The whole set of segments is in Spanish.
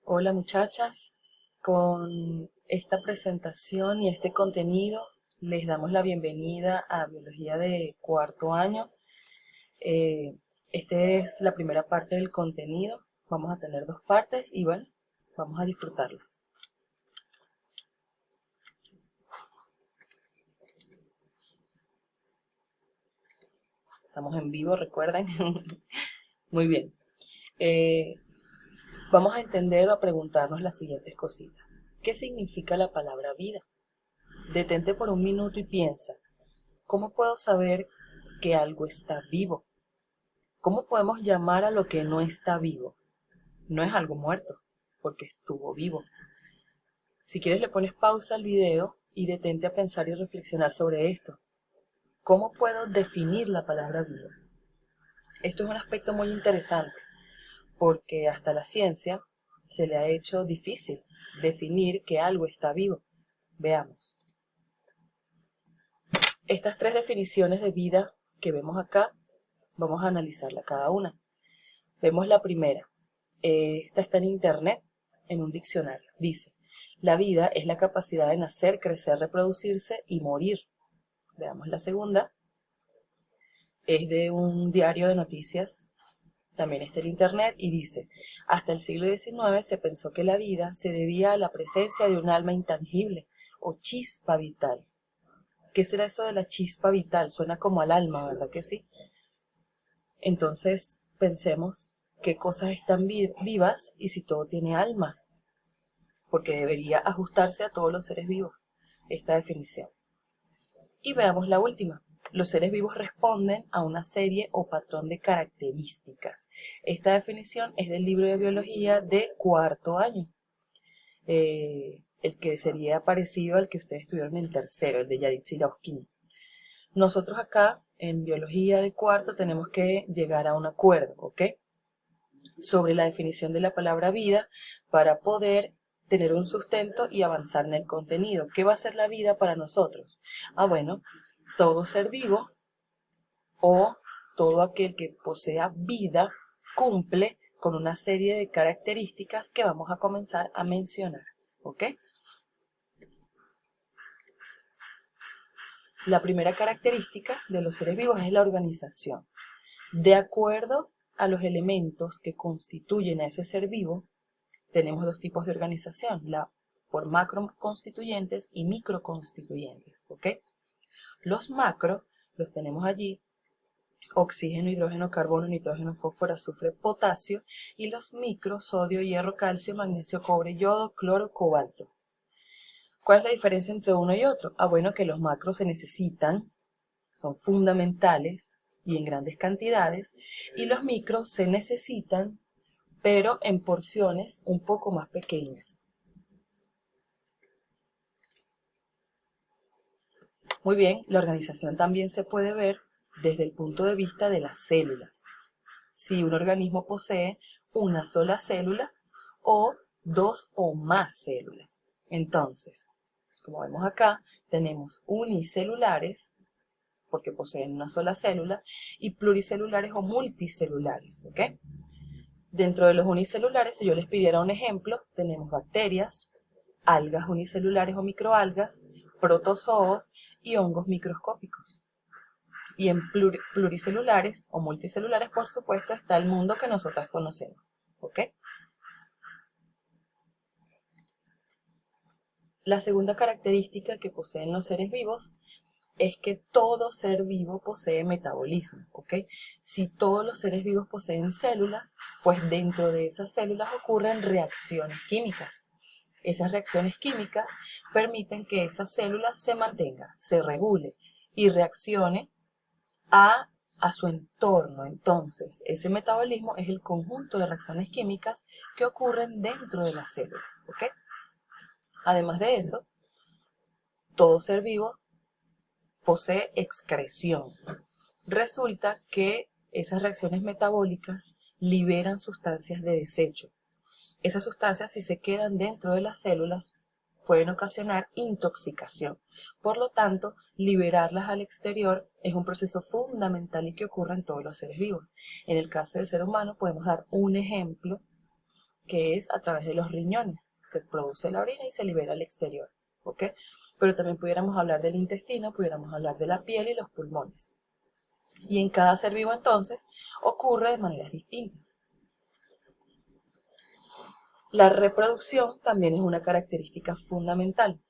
Hola muchachas, con esta presentación y este contenido les damos la bienvenida a Biología de cuarto año. Esta es la primera parte del contenido, vamos a tener dos partes y bueno, vamos a disfrutarlas. Estamos en vivo, recuerden. Muy bien. Vamos a entender o a preguntarnos las siguientes cositas. ¿Qué significa la palabra vida? Detente por un minuto y piensa, ¿cómo puedo saber que algo está vivo? ¿Cómo podemos llamar a lo que no está vivo? No es algo muerto, porque estuvo vivo. Si quieres le pones pausa al video y detente a pensar y reflexionar sobre esto. ¿Cómo puedo definir la palabra vivo? Esto es un aspecto muy interesante, porque hasta la ciencia se le ha hecho difícil definir que algo está vivo. Veamos. Estas tres definiciones de vida que vemos acá, vamos a analizarla cada una. Vemos la primera. Esta está en internet, en un diccionario. Dice, la vida es la capacidad de nacer, crecer, reproducirse y morir. Veamos la segunda. Es de un diario de noticias, también está en internet, y dice, hasta el siglo XIX se pensó que la vida se debía a la presencia de un alma intangible o chispa vital. ¿Qué será eso de la chispa vital? Suena como al alma, ¿verdad que sí? Entonces, pensemos qué cosas están vivas y si todo tiene alma, porque debería ajustarse a todos los seres vivos, esta definición. Y veamos la última. Los seres vivos responden a una serie o patrón de características. Esta definición es del libro de biología de cuarto año, el que sería parecido al que ustedes tuvieron en tercero, el de Yadid Sirauskin. Nosotros acá, en biología de cuarto, tenemos que llegar a un acuerdo, ¿ok? Sobre la definición de la palabra vida para poder tener un sustento y avanzar en el contenido. ¿Qué va a ser la vida para nosotros? Bueno, todo ser vivo o todo aquel que posea vida cumple con una serie de características que vamos a comenzar a mencionar, ¿ok? La primera característica de los seres vivos es la organización. De acuerdo a los elementos que constituyen a ese ser vivo, tenemos dos tipos de organización, por macroconstituyentes y microconstituyentes, ¿ok? Los macro los tenemos allí, oxígeno, hidrógeno, carbono, nitrógeno, fósforo, azufre, potasio, y los micro, sodio, hierro, calcio, magnesio, cobre, yodo, cloro, cobalto. ¿Cuál es la diferencia entre uno y otro? Bueno, que los macros se necesitan, son fundamentales y en grandes cantidades, y los micros se necesitan, pero en porciones un poco más pequeñas. Muy bien, la organización también se puede ver desde el punto de vista de las células. Si un organismo posee una sola célula o dos o más células. Entonces, como vemos acá, tenemos unicelulares, porque poseen una sola célula, y pluricelulares o multicelulares, ¿ok? Dentro de los unicelulares, si yo les pidiera un ejemplo, tenemos bacterias, algas unicelulares o microalgas, protozoos y hongos microscópicos. Y en pluricelulares o multicelulares, por supuesto, está el mundo que nosotras conocemos, ¿ok? La segunda característica que poseen los seres vivos es que todo ser vivo posee metabolismo, ¿ok? Si todos los seres vivos poseen células, pues dentro de esas células ocurren reacciones químicas. Esas reacciones químicas permiten que esa célula se mantenga, se regule y reaccione a su entorno. Entonces, ese metabolismo es el conjunto de reacciones químicas que ocurren dentro de las células, ¿ok? Además de eso, todo ser vivo posee excreción. Resulta que esas reacciones metabólicas liberan sustancias de desecho. Esas sustancias, si se quedan dentro de las células, pueden ocasionar intoxicación. Por lo tanto, liberarlas al exterior es un proceso fundamental y que ocurre en todos los seres vivos. En el caso del ser humano, podemos dar un ejemplo que es a través de los riñones. Se produce la orina y se libera al exterior, ¿ok? Pero también pudiéramos hablar del intestino, pudiéramos hablar de la piel y los pulmones. Y en cada ser vivo entonces ocurre de maneras distintas. La reproducción también es una característica fundamental.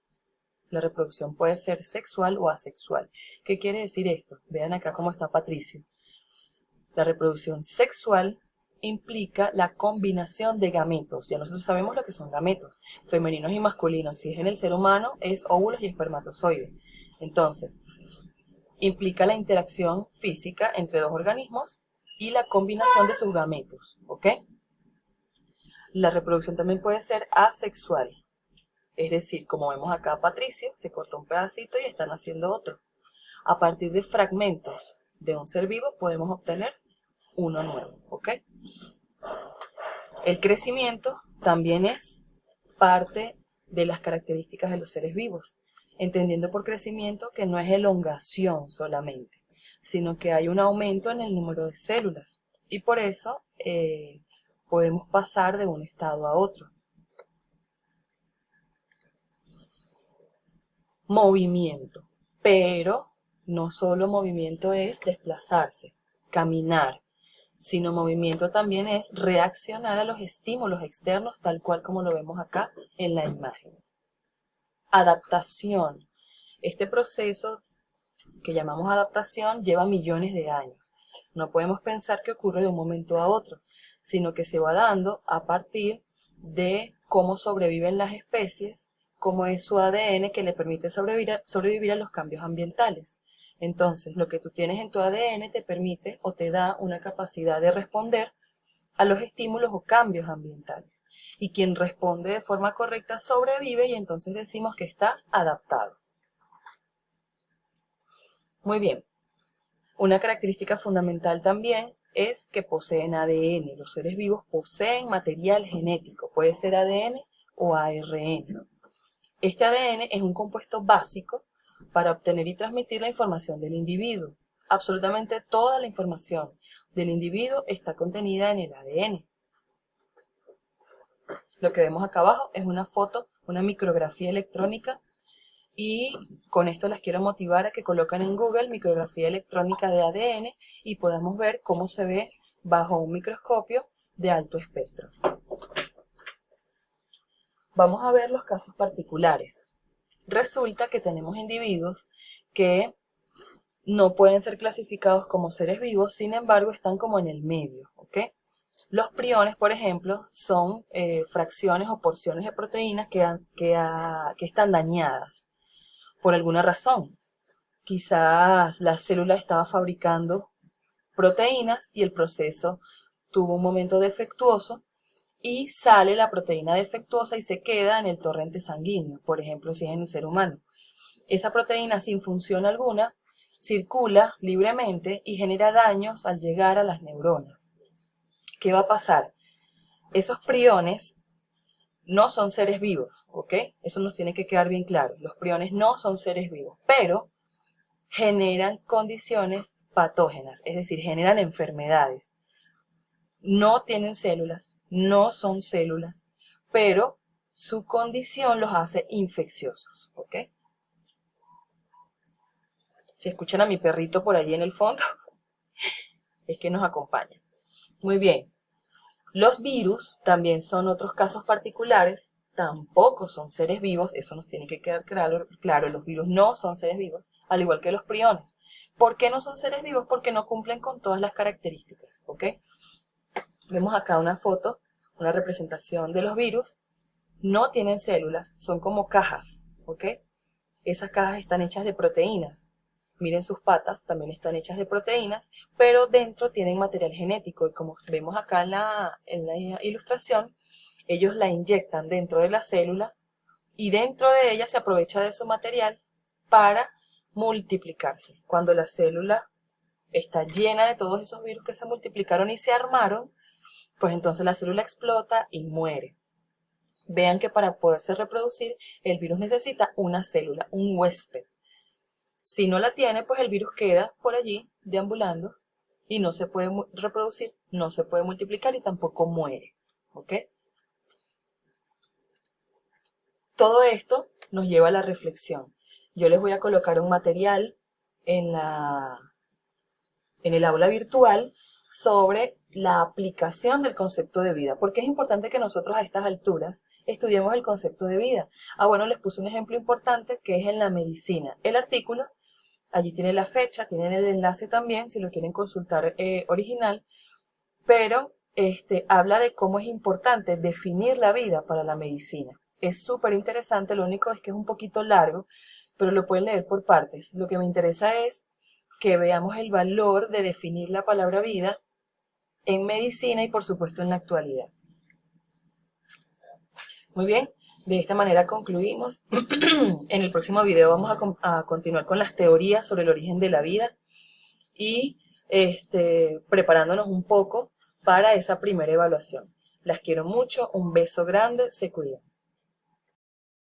La reproducción puede ser sexual o asexual. ¿Qué quiere decir esto? Vean acá cómo está Patricio. La reproducción sexual implica la combinación de gametos. Ya nosotros sabemos lo que son gametos, femeninos y masculinos. Si es en el ser humano, es óvulos y espermatozoides. Entonces, implica la interacción física entre dos organismos y la combinación de sus gametos, ¿ok? La reproducción también puede ser asexual. Es decir, como vemos acá Patricio, se cortó un pedacito y están haciendo otro. A partir de fragmentos de un ser vivo podemos obtener uno nuevo, ¿ok? El crecimiento también es parte de las características de los seres vivos, entendiendo por crecimiento que no es elongación solamente, sino que hay un aumento en el número de células y por eso podemos pasar de un estado a otro. Movimiento, pero no solo movimiento es desplazarse, caminar, sino movimiento también es reaccionar a los estímulos externos tal cual como lo vemos acá en la imagen. Adaptación. Este proceso que llamamos adaptación lleva millones de años. No podemos pensar que ocurre de un momento a otro, sino que se va dando a partir de cómo sobreviven las especies, cómo es su ADN que le permite sobrevivir a los cambios ambientales. Entonces, lo que tú tienes en tu ADN te permite o te da una capacidad de responder a los estímulos o cambios ambientales. Y quien responde de forma correcta sobrevive y entonces decimos que está adaptado. Muy bien. Una característica fundamental también es que poseen ADN. Los seres vivos poseen material genético. Puede ser ADN o ARN. Este ADN es un compuesto básico para obtener y transmitir la información del individuo. Absolutamente toda la información del individuo está contenida en el ADN. Lo que vemos acá abajo es una foto, una micrografía electrónica y con esto las quiero motivar a que coloquen en Google micrografía electrónica de ADN y podamos ver cómo se ve bajo un microscopio de alto espectro. Vamos a ver los casos particulares. Resulta que tenemos individuos que no pueden ser clasificados como seres vivos, sin embargo están como en el medio, ¿ok? Los priones, por ejemplo, son fracciones o porciones de proteínas que están dañadas por alguna razón. Quizás la célula estaba fabricando proteínas y el proceso tuvo un momento defectuoso y sale la proteína defectuosa y se queda en el torrente sanguíneo, por ejemplo, si es en el ser humano. Esa proteína sin función alguna circula libremente y genera daños al llegar a las neuronas. ¿Qué va a pasar? Esos priones no son seres vivos, ¿ok? Eso nos tiene que quedar bien claro. Los priones no son seres vivos, pero generan condiciones patógenas, es decir, generan enfermedades. No tienen células, no son células, pero su condición los hace infecciosos, ¿ok? Si escuchan a mi perrito por allí en el fondo, es que nos acompaña. Muy bien. Los virus también son otros casos particulares, tampoco son seres vivos, eso nos tiene que quedar claro, los virus no son seres vivos, al igual que los priones. ¿Por qué no son seres vivos? Porque no cumplen con todas las características, ¿ok? Vemos acá una foto, una representación de los virus, no tienen células, son como cajas, ¿ok? Esas cajas están hechas de proteínas. Miren sus patas, también están hechas de proteínas, pero dentro tienen material genético y como vemos acá en la ilustración, ellos la inyectan dentro de la célula y dentro de ella se aprovecha de su material para multiplicarse. Cuando la célula está llena de todos esos virus que se multiplicaron y se armaron, pues entonces la célula explota y muere. Vean que para poderse reproducir, el virus necesita una célula, un huésped. Si no la tiene, pues el virus queda por allí deambulando y no se puede reproducir, no se puede multiplicar y tampoco muere. ¿Ok? Todo esto nos lleva a la reflexión. Yo les voy a colocar un material en el aula virtual sobre la aplicación del concepto de vida. Porque es importante que nosotros a estas alturas estudiemos el concepto de vida. Bueno, les puse un ejemplo importante que es en la medicina. El artículo, allí tiene la fecha, tienen el enlace también, si lo quieren consultar original, pero habla de cómo es importante definir la vida para la medicina. Es súper interesante, lo único es que es un poquito largo, pero lo pueden leer por partes. Lo que me interesa es que veamos el valor de definir la palabra vida en medicina y por supuesto en la actualidad. Muy bien, de esta manera concluimos. En el próximo video vamos a continuar con las teorías sobre el origen de la vida y preparándonos un poco para esa primera evaluación. Las quiero mucho, un beso grande, se cuidan.